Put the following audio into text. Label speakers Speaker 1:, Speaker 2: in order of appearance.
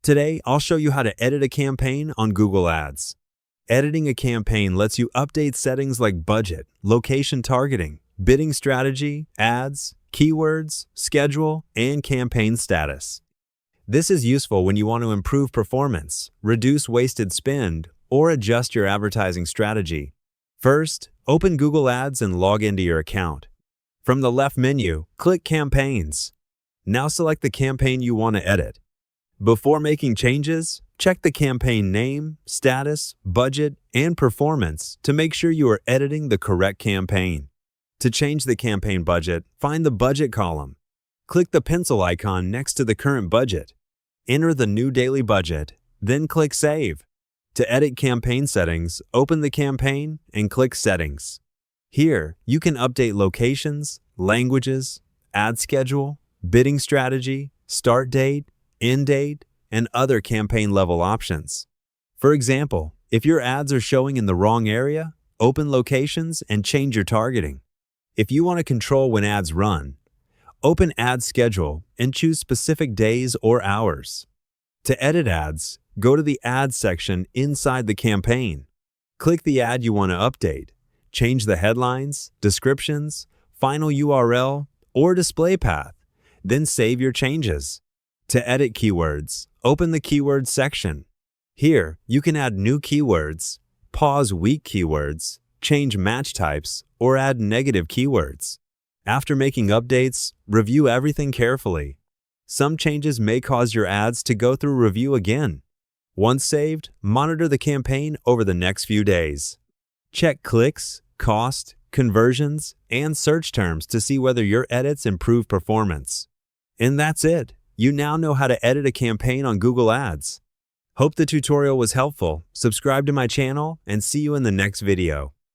Speaker 1: Today, I'll show you how to edit a campaign on Google Ads. Editing a campaign lets you update settings like budget, location targeting, bidding strategy, ads, keywords, schedule, and campaign status. This is useful when you want to improve performance, reduce wasted spend, or adjust your advertising strategy. First, open Google Ads and log into your account. From the left menu, click Campaigns. Now select the campaign you want to edit. Before making changes, check the campaign name, status, budget, and performance to make sure you are editing the correct campaign. To change the campaign budget, find the Budget column. Click the pencil icon next to the current budget. Enter the new daily budget, then click Save. To edit campaign settings, open the campaign and click Settings. Here, you can update locations, languages, ad schedule, bidding strategy, start date, end date, and other campaign-level options. For example, if your ads are showing in the wrong area, open Locations and change your targeting. If you want to control when ads run, open Ad Schedule and choose specific days or hours. To edit ads, go to the Ads section inside the campaign. Click the ad you want to update. Change the headlines, descriptions, final URL, or display path. Then save your changes. To edit keywords, open the Keywords section. Here, you can add new keywords, pause weak keywords, change match types, or add negative keywords. After making updates, review everything carefully. Some changes may cause your ads to go through review again. Once saved, monitor the campaign over the next few days. Check clicks, cost, conversions, and search terms to see whether your edits improve performance. And that's it. You now know how to edit a campaign on Google Ads. Hope the tutorial was helpful. Subscribe to my channel and see you in the next video.